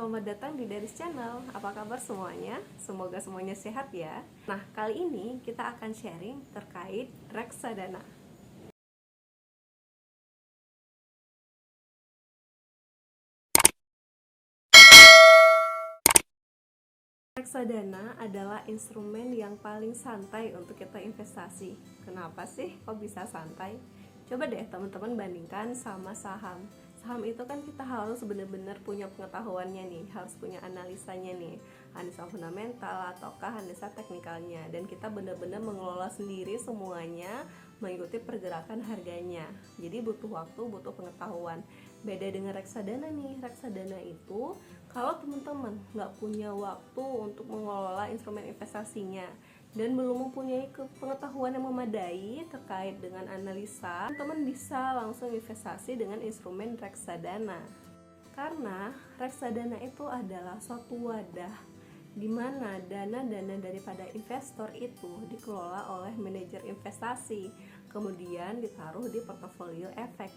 selamat datang di Daris Channel. Apa kabar semuanya? Semoga semuanya sehat ya. Nah, kali ini kita akan sharing terkait reksadana. Reksadana adalah instrumen yang paling santai untuk kita investasi. Kenapa sih kok bisa santai? Coba deh teman-teman bandingkan sama saham. Saham itu kan kita harus benar-benar punya pengetahuannya nih, harus punya analisanya nih, analisa fundamental ataukah analisa teknikalnya, dan kita benar-benar mengelola sendiri semuanya, mengikuti pergerakan harganya. Jadi butuh waktu, butuh pengetahuan. Beda dengan reksadana nih, reksadana itu kalau teman-teman nggak punya waktu untuk mengelola instrumen investasinya dan belum mempunyai pengetahuan yang memadai terkait dengan analisa, teman-teman bisa langsung investasi dengan instrumen reksadana. Karena reksadana itu adalah suatu wadah di mana dana-dana daripada investor itu dikelola oleh manajer investasi, kemudian ditaruh di portofolio efek.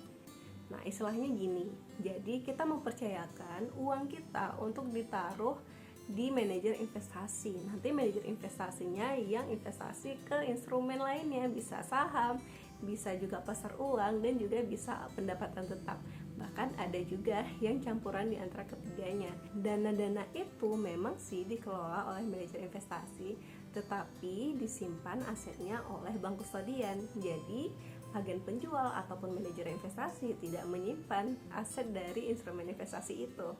Nah, istilahnya gini, jadi kita mempercayakan uang kita untuk ditaruh di manajer investasi. Nanti manajer investasinya yang investasi ke instrumen lainnya, bisa saham, bisa juga pasar uang, dan juga bisa pendapatan tetap. Bahkan ada juga yang campuran di antara ketiganya. Dana-dana itu memang sih dikelola oleh manajer investasi, tetapi disimpan asetnya oleh bank kustodian. Jadi agen penjual ataupun manajer investasi tidak menyimpan aset dari instrumen investasi itu.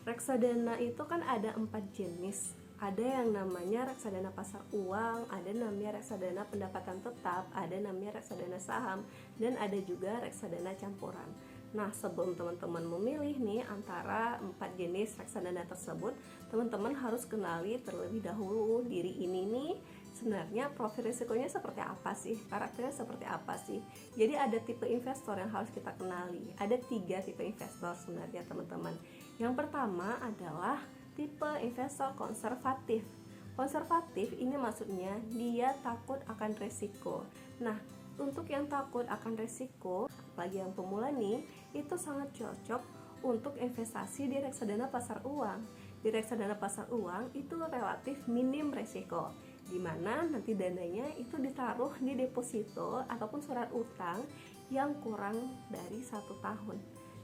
Reksadana itu kan ada 4 jenis. Ada yang namanya reksadana pasar uang, ada namanya reksadana pendapatan tetap, ada namanya reksadana saham, dan ada juga reksadana campuran. Nah, sebelum teman-teman memilih nih antara 4 jenis reksadana tersebut, teman-teman harus kenali terlebih dahulu diri ini nih sebenarnya profil risikonya seperti apa sih, karakternya seperti apa sih. Jadi ada tipe investor yang harus kita kenali. Ada 3 tipe investor sebenarnya teman-teman. Yang pertama adalah tipe investor konservatif. Konservatif ini maksudnya dia takut akan resiko. Nah, untuk yang takut akan resiko, apalagi yang pemula nih, itu sangat cocok untuk investasi di reksadana pasar uang. Di reksadana pasar uang itu relatif minim resiko, di mana nanti dananya itu ditaruh di deposito ataupun surat utang yang kurang dari 1 tahun.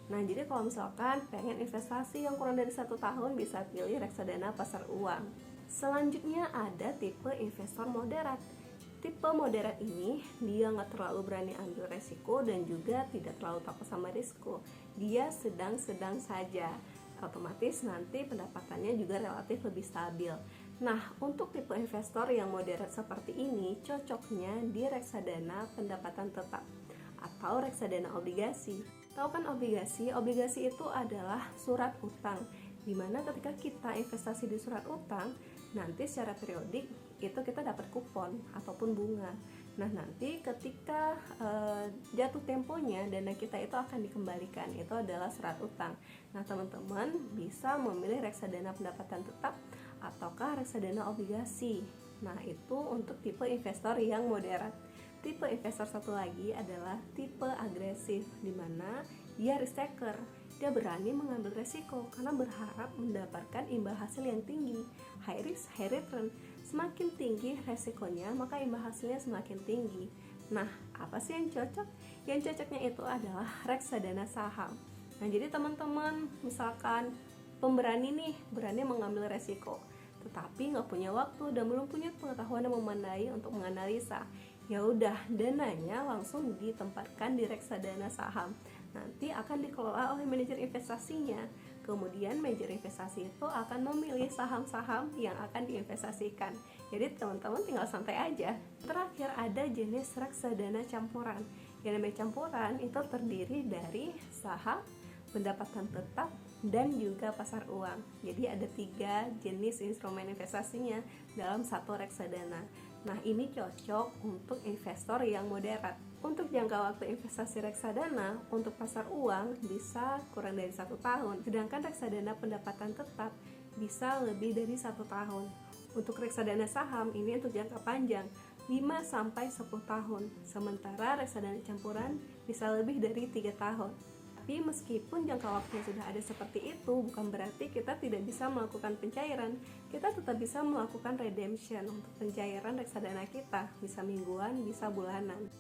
Nah, jadi kalau misalkan pengen investasi yang kurang dari 1 tahun, bisa pilih reksadana pasar uang. Selanjutnya ada tipe investor moderat. Tipe moderat ini dia nggak terlalu berani ambil resiko dan juga tidak terlalu takut sama risiko. Dia sedang-sedang saja. Otomatis nanti pendapatannya juga relatif lebih stabil. Nah, untuk tipe investor yang moderat seperti ini cocoknya di reksadana pendapatan tetap atau reksadana obligasi. Tahu kan obligasi? Obligasi itu adalah surat utang, dimana ketika kita investasi di surat utang, nanti secara periodik itu kita dapat kupon ataupun bunga. Nah, nanti ketika jatuh temponya dana kita itu akan dikembalikan, itu adalah surat utang. Nah, teman-teman bisa memilih reksadana pendapatan tetap ataukah reksadana obligasi. Nah, itu untuk tipe investor yang moderat. Tipe investor satu lagi adalah tipe agresif, di mana dia risk taker. Dia berani mengambil resiko karena berharap mendapatkan imbal hasil yang tinggi. High risk, high return. Semakin tinggi resikonya, maka imbal hasilnya semakin tinggi. Nah, apa sih yang cocok? Yang cocoknya itu adalah reksadana saham. Nah, jadi teman-teman misalkan pemberani nih, berani mengambil resiko, tetapi nggak punya waktu dan belum punya pengetahuan yang memadai untuk menganalisa, ya udah dananya langsung ditempatkan di reksadana saham. Nanti akan dikelola oleh manajer investasinya. Kemudian manajer investasi itu akan memilih saham-saham yang akan diinvestasikan. Jadi teman-teman tinggal santai aja. Terakhir ada jenis reksadana campuran. Yang namanya campuran itu terdiri dari saham, pendapatan tetap, dan juga pasar uang. Jadi ada 3 jenis instrumen investasinya dalam satu reksadana. Nah, ini cocok untuk investor yang moderat. Untuk jangka waktu investasi reksadana untuk pasar uang bisa kurang dari 1 tahun, sedangkan reksadana pendapatan tetap bisa lebih dari 1 tahun. Untuk reksadana saham ini untuk jangka panjang 5-10 tahun, sementara reksadana campuran bisa lebih dari 3 tahun. Tapi meskipun jangka waktunya sudah ada seperti itu, bukan berarti kita tidak bisa melakukan pencairan. Kita tetap bisa melakukan redemption untuk pencairan reksadana kita, bisa mingguan, bisa bulanan.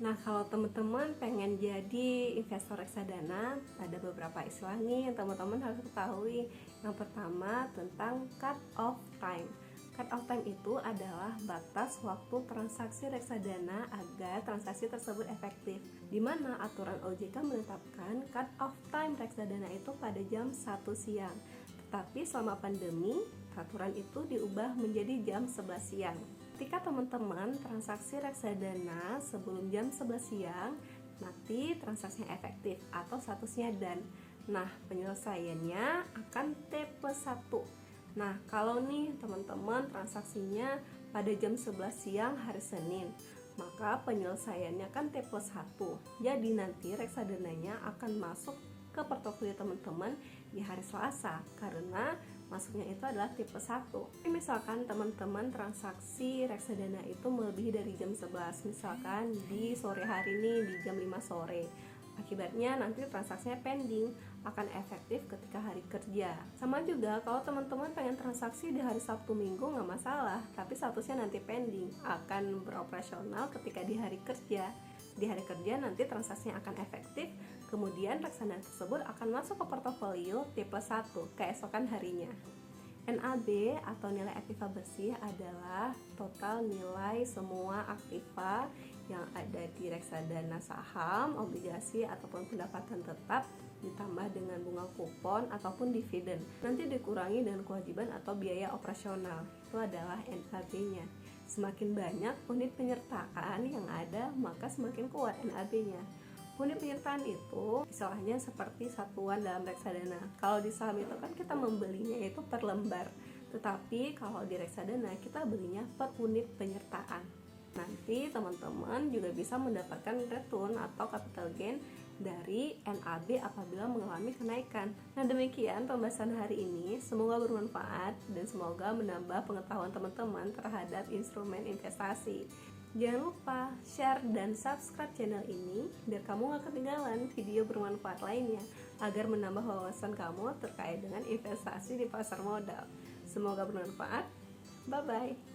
Nah, kalau teman-teman pengen jadi investor reksadana, ada beberapa istilah nih yang teman-teman harus ketahui. Yang pertama tentang cut off time. Cut off time itu adalah batas waktu transaksi reksadana agar transaksi tersebut efektif, di mana aturan OJK menetapkan cut off time reksadana itu pada jam 1 siang. Tetapi selama pandemi, peraturan itu diubah menjadi jam 11 siang. Ketika teman-teman transaksi reksadana sebelum jam 11 siang, nanti transaksinya efektif atau statusnya done. Nah, penyelesaiannya akan T+1. Nah, kalau nih teman-teman transaksinya pada jam 11 siang hari Senin, maka penyelesaiannya kan T+1. Jadi nanti reksadananya akan masuk ke portofolio teman-teman di hari Selasa, karena masuknya itu adalah tipe 1. Misalkan teman-teman transaksi reksadana itu melebihi dari jam 11, misalkan di sore hari ini di jam 5 sore. Akibatnya nanti transaksinya pending, akan efektif ketika hari kerja. Sama juga kalau teman-teman pengen transaksi di hari Sabtu Minggu nggak masalah, tapi statusnya nanti pending, akan beroperasional ketika di hari kerja. Di hari kerja nanti transaksinya akan efektif, kemudian reksadana tersebut akan masuk ke portofolio tipe 1 keesokan harinya. NAB atau nilai aktiva bersih adalah total nilai semua aktiva yang ada di reksadana saham, obligasi ataupun pendapatan tetap ditambah dengan bunga kupon ataupun dividen. Nanti dikurangi dengan kewajiban atau biaya operasional. Itu adalah NAB-nya. Semakin banyak unit penyertaan yang ada, maka semakin kuat NAB-nya. Unit penyertaan itu istilahnya seperti satuan dalam reksadana. Kalau di saham itu kan kita membelinya itu per lembar, tetapi kalau di reksadana kita belinya per unit penyertaan. Nanti teman-teman juga bisa mendapatkan return atau capital gain dari NAB apabila mengalami kenaikan. Nah, demikian pembahasan hari ini. Semoga bermanfaat dan semoga menambah pengetahuan teman-teman terhadap instrumen investasi. Jangan lupa share dan subscribe channel ini biar kamu gak ketinggalan video bermanfaat lainnya, agar menambah wawasan kamu terkait dengan investasi di pasar modal. Semoga bermanfaat. Bye-bye.